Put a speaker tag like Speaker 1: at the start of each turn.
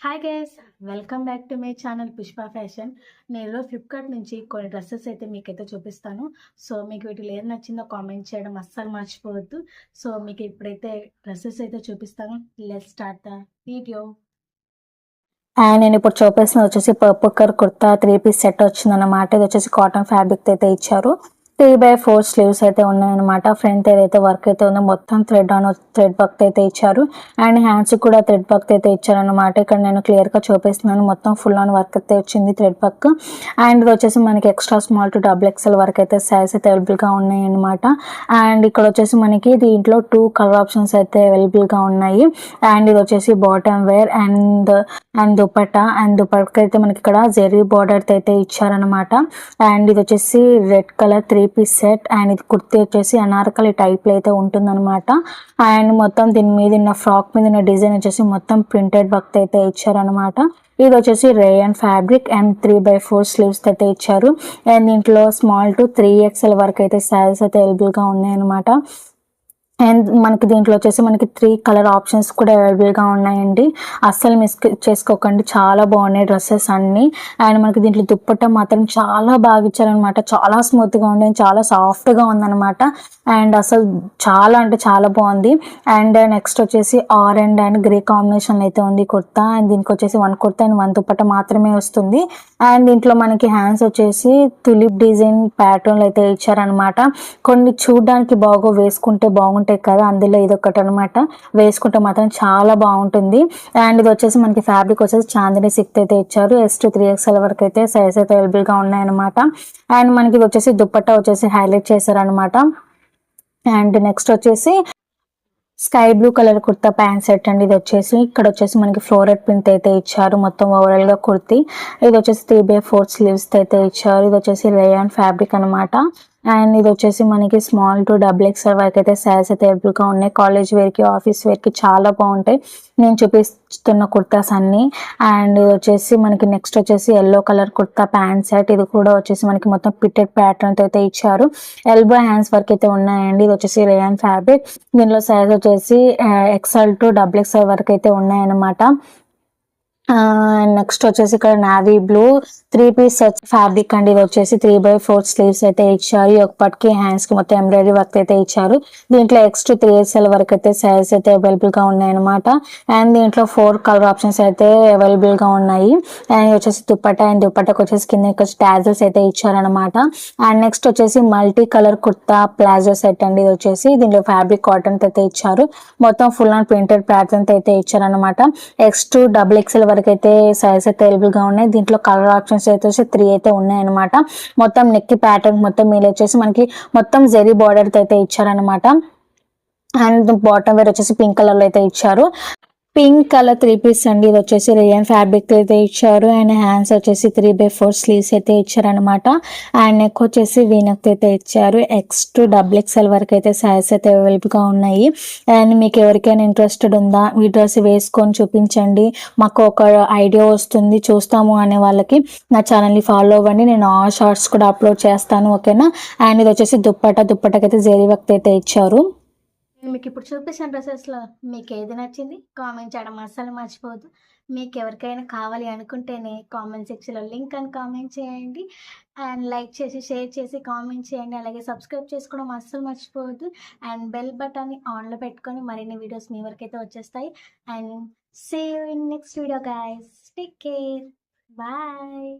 Speaker 1: Hi guys, welcome back to my channel Pushpa fashion. నేను Flipkart నుంచి కొన్ని డ్రెస్సెస్ అయితే మీకైతే చూపిస్తాను. సో మీకు వీటిలో ఏది నచ్చిందో కామెంట్ చేయడం అస్సలు మర్చిపోవద్దు. సో మీకు ఇప్పుడైతే డ్రెస్సెస్ అయితే చూపిస్తాను. Let's start the video.
Speaker 2: And నేను ఇప్పుడు చూపిస్తున్న వచ్చేసి పర్పుల్ కుర్తా 3 పీస్ సెట్ వచ్చిందన్నమాట. ఇది వచ్చేసి కాటన్ ఫ్యాబ్రిక్ అయితే ఇచ్చారు. 3/4 స్లీవ్స్ అయితే ఉన్నాయన్నమాట. ఫ్రంట్ ఏదైతే వర్క్ అయితే ఉందో మొత్తం థ్రెడ్ వర్క్ అయితే ఇచ్చారు. అండ్ హ్యాండ్స్ కూడా థ్రెడ్ వర్క్ అయితే ఇచ్చారనమాట. ఇక్కడ నేను క్లియర్ గా చూపిస్తున్నాను. మొత్తం ఫుల్ ఆన్ వర్క్ అయితే వచ్చింది థ్రెడ్ వర్క్. అండ్ ఇది వచ్చేసి మనకి ఎక్స్ట్రా స్మాల్ టు XXL వరకు అయితే సైజ్ అయితే అవైలబుల్ గా ఉన్నాయి అనమాట. అండ్ ఇక్కడ వచ్చేసి మనకి దీంట్లో 2 కలర్ ఆప్షన్స్ అయితే అవైలబుల్ గా ఉన్నాయి. అండ్ ఇది వచ్చేసి bottom wear and dupatta. And dupatta అయితే మనకి ఇక్కడ జెరీ బార్డర్ అయితే ఇచ్చారనమాట. అండ్ ఇది వచ్చేసి red colour 3 piece set. And ఇది కుర్తీ వచ్చేసి అనార్కలి టైప్ లో అయితే ఉంటుందన్నమాట. అండ్ మొత్తం దీని మీద ఉన్న ఫ్రాక్ మీద ఉన్న డిజైన్ వచ్చేసి మొత్తం ప్రింటెడ్ వర్క్ అయితే ఇచ్చారనమాట. ఇది వచ్చేసి రేయన్ ఫ్యాబ్రిక్ అండ్ 3/4 స్లీవ్స్ అయితే ఇచ్చారు. అండ్ దీంట్లో స్మాల్ టు 3XL వరకు అయితే సైజెస్ అయితే అవైలబుల్ గా ఉన్నాయన్నమాట. అండ్ మనకి దీంట్లో వచ్చేసి మనకి 3 కలర్ ఆప్షన్స్ కూడా అవైలబుల్గా ఉన్నాయండి. అస్సలు మిస్ చేసుకోకండి, చాలా బాగున్నాయి డ్రెస్సెస్ అన్నీ. అండ్ మనకి దీంట్లో దుప్పట్టా మాత్రం చాలా బాగా ఇచ్చారనమాట. చాలా స్మూత్గా ఉంది, చాలా సాఫ్ట్గా ఉందన్నమాట. అండ్ అసలు చాలా అంటే చాలా బాగుంది. అండ్ నెక్స్ట్ వచ్చేసి ఆరెంజ్ అండ్ గ్రే కాంబినేషన్ అయితే ఉంది కుర్తా. అండ్ దీనికి వచ్చేసి 1 కుర్తా అండ్ 1 దుప్పట్టా మాత్రమే వస్తుంది. అండ్ దీంట్లో మనకి హ్యాండ్స్ వచ్చేసి తులిప్ డిజైన్ ప్యాటర్న్ అయితే ఇచ్చారనమాట. కొన్ని చూడడానికి బాగా వేసుకుంటే బాగుంటాయి కదా, అందులో ఇది ఒకటి అనమాట. వేసుకుంటే మాత్రం చాలా బాగుంటుంది. అండ్ ఇది వచ్చేసి మనకి ఫ్యాబ్రిక్ వచ్చేసి చాందిని సిల్క్ అయితే ఇచ్చారు. S to 3XL వరకు అయితే సైజ్ అయితే అవైలబుల్ గా ఉన్నాయన్నమాట. అండ్ మనకి ఇది వచ్చేసి దుప్పట్టా వచ్చేసి హైలైట్ చేశారనమాట. అండ్ నెక్స్ట్ వచ్చేసి sky blue colour kurta pant set అండి. ఇది వచ్చేసి ఇక్కడ వచ్చేసి మనకి ఫ్లోరెట్ ప్రింట్ అయితే ఇచ్చారు. మొత్తం ఓవరాల్ గా కుర్తీ. ఇది వచ్చేసి 3/4 స్లీవ్స్ అయితే ఇచ్చారు. ఇది వచ్చేసి రేయాన్ ఫ్యాబ్రిక్ అనమాట. అండ్ ఇది వచ్చేసి మనకి స్మాల్ టు XXL వరకు అయితే సైజ్ అయితే అవైలబుల్ గా ఉన్నాయి. కాలేజ్ వేర్ కి, ఆఫీస్ వేర్ కి చాలా బాగుంటాయి నేను చూపిస్తున్న కుర్తాస్ అన్ని. అండ్ ఇది వచ్చేసి మనకి నెక్స్ట్ వచ్చేసి yellow colour kurta pant set. ఇది కూడా వచ్చేసి మనకి మొత్తం పిట్టెడ్ ప్యాటర్న్ అయితే ఇచ్చారు. ఎల్బో హ్యాండ్స్ వరకు అయితే ఉన్నాయండి. ఇది వచ్చేసి రేయాన్ ఫ్యాబ్రిక్. దీనిలో సైజ్ వచ్చేసి XL to XXL వరకు అయితే ఉన్నాయన్నమాట. నెక్స్ట్ వచ్చేసి ఇక్కడ navy blue 3 piece set fabric అండి. ఇది వచ్చేసి 3/4 స్లీవ్స్ అయితే ఇచ్చారు. ఒక పట్కి హ్యాండ్స్ కి మొత్తం ఎంబ్రాయిడరీ వర్క్ అయితే ఇచ్చారు. దీంట్లో X to 3XL వరకు అయితే సైజ్ అయితే అవైలబుల్ గా ఉన్నాయన్నమాట. అండ్ దీంట్లో 4 కలర్ ఆప్షన్స్ అయితే అవైలబుల్ గా ఉన్నాయి. అండ్ వచ్చేసి దుపట్టా. అండ్ దుపట్టాకి వచ్చేసి కింద టాజల్స్ అయితే ఇచ్చారనమాట. అండ్ నెక్స్ట్ వచ్చేసి multi colour kurta palazzo set అండి. ఇది వచ్చేసి దీంట్లో ఫ్యాబ్రిక్ కాటన్ అయితే ఇచ్చారు. మొత్తం ఫుల్ ఆన్ ప్రింటెడ్ ప్యాటర్న్ అయితే ఇచ్చారనమాట. X to XXL వరకు అయితే సైజ్ అయితే అవైలబుల్ గా ఉన్నాయి. దీంట్లో కలర్ ఆప్షన్స్ అయితే 3 అయితే ఉన్నాయన్నమాట. మొత్తం నెక్ ప్యాటర్న్ మొత్తం మీద వచ్చేసి మనకి మొత్తం జెరీ బార్డర్ అయితే ఇచ్చారనమాట. అండ్ బాటమ్ వేర్ వచ్చేసి పింక్ కలర్ లో అయితే ఇచ్చారు. పింక్ కలర్ 3 పీస్ అండి. ఇది వచ్చేసి రేయన్ ఫ్యాబ్రిక్ అయితే ఇచ్చారు. అండ్ హ్యాండ్స్ వచ్చేసి 3/4 స్లీవ్స్ అయితే ఇచ్చారనమాట. అండ్ నెక్ వచ్చేసి వీనెక్ అయితే ఇచ్చారు. X to XXL వరకు అయితే సైజ్ అయితే అవైలబుల్ గా ఉన్నాయి. అండ్ మీకు ఎవరికైనా ఇంట్రెస్టెడ్ ఉందా ఈ డ్రెస్ వేసుకొని చూపించండి, మాకు ఒక ఐడియా వస్తుంది చూస్తాము అనే వాళ్ళకి నా ఛానల్ని ఫాలో అవ్వండి. నేను ఆ షార్ట్స్ కూడా అప్లోడ్ చేస్తాను, ఓకేనా. అండ్ ఇది వచ్చేసి దుప్పటాకైతే జెరీ వర్క్ అయితే ఇచ్చారు.
Speaker 1: నేను మీకు ఇప్పుడు చూపించిన డ్రెస్సెస్లో మీకు ఏది నచ్చింది కామెంట్ చేయడం అస్సలు మర్చిపోవద్దు. మీకు ఎవరికైనా కావాలి అనుకుంటేనే కామెంట్ సెక్షన్లో లింక్ అని కామెంట్ చేయండి. అండ్ లైక్ చేసి, షేర్ చేసి, కామెంట్ చేయండి. అలాగే సబ్స్క్రైబ్ చేసుకోవడం అస్సలు మర్చిపోవద్దు. అండ్ బెల్ బటన్ని ఆన్లో పెట్టుకొని మరిన్ని వీడియోస్ మీ వరకు అయితే వచ్చేస్తాయి. And see you in next video guys. Take care. Bye.